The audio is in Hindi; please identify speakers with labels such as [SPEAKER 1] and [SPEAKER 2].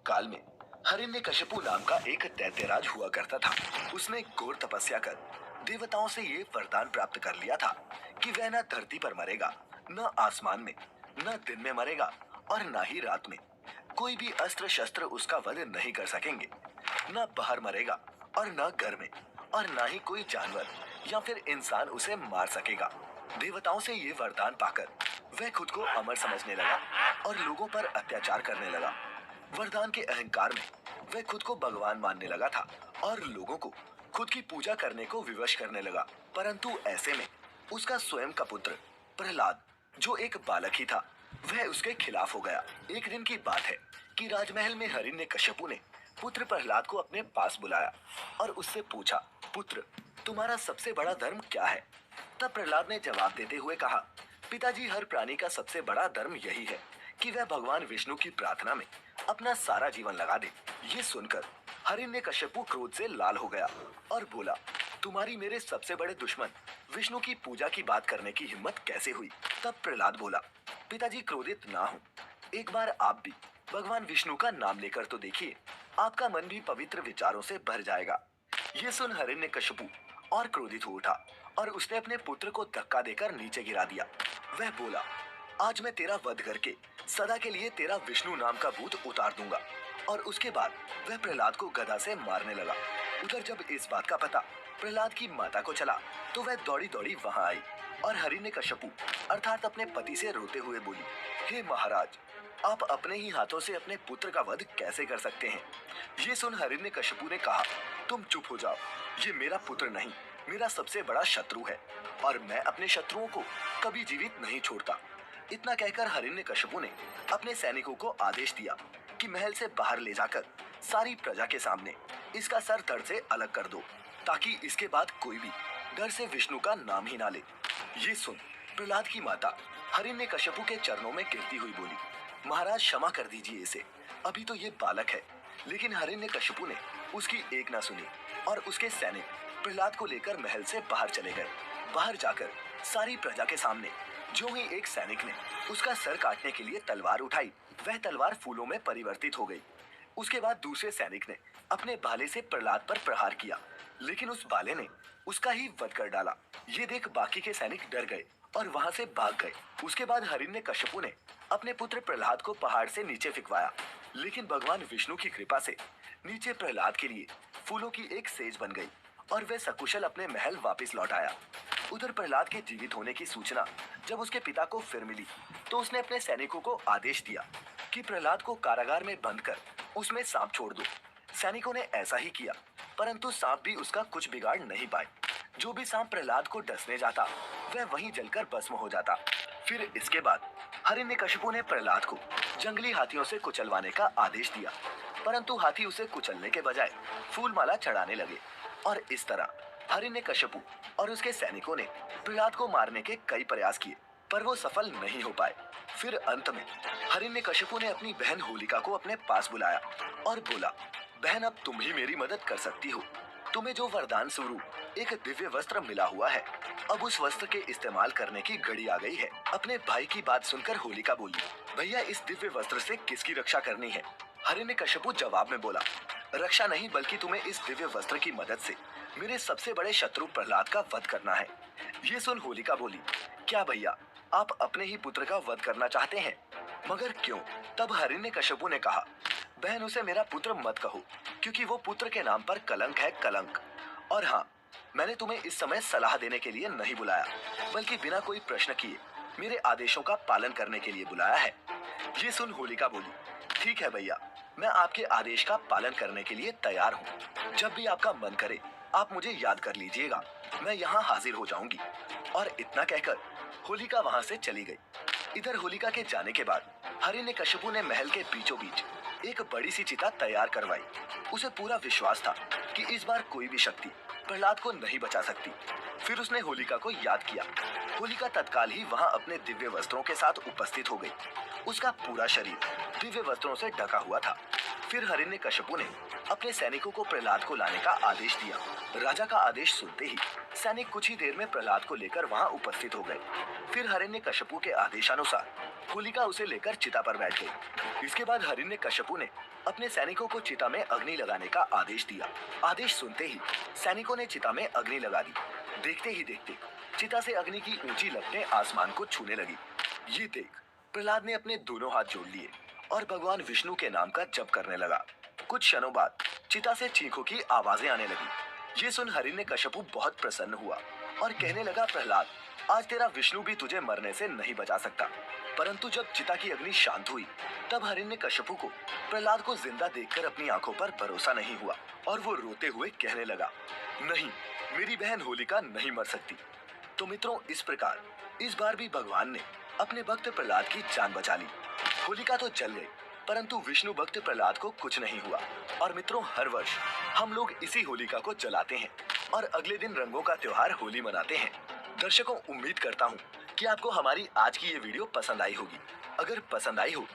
[SPEAKER 1] काल में हिरण्यकशिपु नाम का एक दैत्यराज हुआ करता था। उसने घोर तपस्या कर देवताओं से ये वरदान प्राप्त कर लिया था कि वह न धरती पर मरेगा, न आसमान में, न दिन में मरेगा और न ही रात में। कोई भी अस्त्र शस्त्र उसका वध नहीं कर सकेंगे। न बाहर मरेगा और न घर में, और न ही कोई जानवर या फिर इंसान उसे मार सकेगा। देवताओं से ये वरदान पाकर वह खुद को अमर समझने लगा और लोगों पर अत्याचार करने लगा। वरदान के अहंकार में वह खुद को भगवान मानने लगा था और लोगों को खुद की पूजा करने को विवश करने लगा। परंतु ऐसे में उसका स्वयं का पुत्र प्रहलाद, जो एक बालक ही था, वह उसके खिलाफ हो गया। एक दिन की बात है कि राजमहल में हिरण्यकशिपु ने पुत्र प्रहलाद को अपने पास बुलाया और उससे पूछा, पुत्र, तुम्हारा सबसे बड़ा धर्म क्या है? तब प्रहलाद ने जवाब देते हुए कहा, पिताजी, हर प्राणी का सबसे बड़ा धर्म यही है कि वह भगवान विष्णु की प्रार्थना में अपना सारा जीवन लगा दे। ये सुनकर हिरण्यकशिपु क्रोध से लाल हो गया और बोला, तुम्हारी मेरे सबसे बड़े दुश्मन विष्णु की पूजा की बात करने की हिम्मत कैसे हुई? तब प्रहलाद बोला, पिताजी, क्रोधित ना हो। एक बार आप भी भगवान विष्णु का नाम लेकर तो देखिए, आपका मन भी पवित्र विचारों से भर जाएगा। ये सुन हिरण्यकशिपु और क्रोधित हो उठा और उसने अपने पुत्र को धक्का देकर नीचे गिरा दिया। वह बोला, आज मैं तेरा वध करके सदा के लिए तेरा विष्णु नाम का भूत उतार दूंगा। और उसके बाद वह प्रहलाद को गदा से मारने लगा। उधर जब इस बात का पता प्रहलाद की माता को चला तो वह दौड़ी दौड़ी वहां आई और हिरण्यकशिपु अर्थात अपने पति से रोते हुए बोली, हे महाराज, आप अपने ही हाथों से अपने पुत्र का वध कैसे कर सकते हैं? ये सुन हिरण्यकशिपु ने कहा, तुम चुप हो जाओ, ये मेरा पुत्र नहीं, मेरा सबसे बड़ा शत्रु है और मैं अपने शत्रुओं को कभी जीवित नहीं छोड़ता। इतना कहकर हिरण्यकशिपु ने अपने सैनिकों को आदेश दिया कि महल से बाहर ले जाकर सारी प्रजा के सामने इसका सर धड़ से अलग कर दो, ताकि इसके बाद कोई भी डर से विष्णु का नाम ही ना ले। ये सुन प्रहलाद की माता हिरण्यकशिपु के चरणों में गिरती हुई बोली, महाराज, क्षमा कर दीजिए इसे, अभी तो ये बालक है। लेकिन हिरण्यकशिपु ने उसकी एक ना सुनी और उसके सैनिक प्रहलाद को लेकर महल से बाहर चले गए। बाहर जाकर सारी प्रजा के सामने जो ही एक सैनिक ने उसका सर काटने के लिए तलवार उठाई, वह तलवार फूलों में परिवर्तित हो गई। उसके बाद दूसरे सैनिक ने अपने भाले से प्रहलाद पर प्रहार किया, लेकिन उस भाले ने उसका ही वध कर डाला। ये देख बाकी के सैनिक डर गए और वहां से भाग गए। उसके बाद हिरण्यकशिपु ने अपने पुत्र प्रहलाद को पहाड़ से नीचे फेंकवाया, लेकिन भगवान विष्णु की कृपा से नीचे प्रहलाद के लिए फूलों की एक सेज बन गई और वह सकुशल अपने महल वापस लौट आया। उधर प्रहलाद के जीवित होने की सूचना जब उसके पिता को फिर मिली तो उसने अपने सैनिकों को आदेश दिया कि प्रहलाद को कारागार में बंद कर उसमें सांप छोड़ दो। सैनिकों ने ऐसा ही किया, परंतु सांप भी उसका कुछ बिगाड़ नहीं पाए। जो भी सांप प्रहलाद को डसने जाता वह वहीं जलकर भस्म हो जाता। फिर इसके बाद हिरण्यकशिपु ने प्रहलाद को जंगली हाथियों से कुचलवाने का आदेश दिया, परंतु हाथी उसे कुचलने के बजाय फूलमाला चढ़ाने लगे और इस तरह हिरण्यकशिपु और उसके सैनिकों ने प्रहलाद को मारने के कई प्रयास किए, पर वो सफल नहीं हो पाए। फिर अंत में हिरण्यकशिपु ने अपनी बहन होलिका को अपने पास बुलाया और बोला, बहन, अब तुम ही मेरी मदद कर सकती हो। तुम्हें जो वरदान स्वरूप एक दिव्य वस्त्र मिला हुआ है, अब उस वस्त्र के इस्तेमाल करने की घड़ी आ गई है। अपने भाई की बात सुनकर होलिका बोली, भैया, इस दिव्य वस्त्र से किसकी रक्षा करनी है? हिरण्यकशिपु जवाब में बोला, रक्षा नहीं, बल्कि तुम्हें इस दिव्य वस्त्र की मदद से मेरे सबसे बड़े शत्रु प्रहलाद का वध करना है। ये सुन होलिका बोली, क्या भैया, आप अपने ही पुत्र का वध करना चाहते हैं? मगर क्यों? तब हिरण्यकशिपु ने कहा, बहन, उसे मेरा पुत्र मत कहो, क्योंकि वो पुत्र के नाम पर कलंक है, कलंक। और हाँ, मैंने तुम्हें इस समय सलाह देने के लिए नहीं बुलाया, बल्कि बिना कोई प्रश्न किए मेरे आदेशों का पालन करने के लिए बुलाया है। ये सुन होलिका बोली, ठीक है भैया, मैं आपके आदेश का पालन करने के लिए तैयार हूँ। जब भी आपका मन करे आप मुझे याद कर लीजिएगा, मैं यहाँ हाजिर हो जाऊंगी। और इतना कहकर होलिका वहां से चली गई। इधर होलिका के जाने के बाद हिरण्यकशिपु ने महल के बीचों बीच एक बड़ी सी चिता तैयार करवाई। उसे पूरा विश्वास था कि इस बार कोई भी शक्ति प्रहलाद को नहीं बचा सकती। फिर उसने होलिका को याद किया। होलिका तत्काल ही वहां अपने दिव्य वस्त्रों के साथ उपस्थित हो गई। उसका पूरा शरीर दिव्य वस्त्रों से ढका हुआ था। फिर हिरण्यकशिपु ने अपने सैनिकों को प्रहलाद को लाने का आदेश दिया। राजा का आदेश सुनते ही सैनिक कुछ ही देर में प्रहलाद को लेकर वहां उपस्थित हो गए। फिर हिरण्यकशिपु के आदेशानुसार होलिका उसे लेकर चिता पर बैठ गई। इसके बाद हिरण्यकश्यपु ने अपने सैनिकों को चिता में अग्नि लगाने का आदेश दिया। आदेश सुनते ही सैनिकों ने चिता में अग्नि लगा दी। देखते ही देखते चिता से अग्नि की ऊंची लपटें आसमान को छूने लगी। ये देख प्रहलाद ने अपने दोनों हाथ जोड़ लिए और भगवान विष्णु के नाम का जप करने लगा। कुछ क्षणों बाद चिता से चीखों की आवाजें आने लगी। ये सुन हिरण्यकश्यपु बहुत प्रसन्न हुआ और कहने लगा, प्रहलाद, आज तेरा विष्णु भी तुझे मरने से नहीं बचा सकता। परंतु जब चिता की अग्नि शांत हुई तब हिरण्यकश्यपु को प्रहलाद को जिंदा देखकर अपनी आंखों पर भरोसा नहीं हुआ और वो रोते हुए कहने लगा, नहीं, मेरी बहन होलिका नहीं मर सकती। तो मित्रों, इस प्रकार इस बार भी भगवान ने अपने भक्त प्रहलाद की जान बचा ली। होलिका तो जल गई, परंतु विष्णु भक्त प्रहलाद को कुछ नहीं हुआ। और मित्रों, हर वर्ष हम लोग इसी होलिका को जलाते हैं और अगले दिन रंगों का त्योहार होली मनाते हैं। दर्शकों, उम्मीद करता हूँ कि आपको हमारी आज की ये वीडियो पसंद आई होगी। अगर पसंद आई हो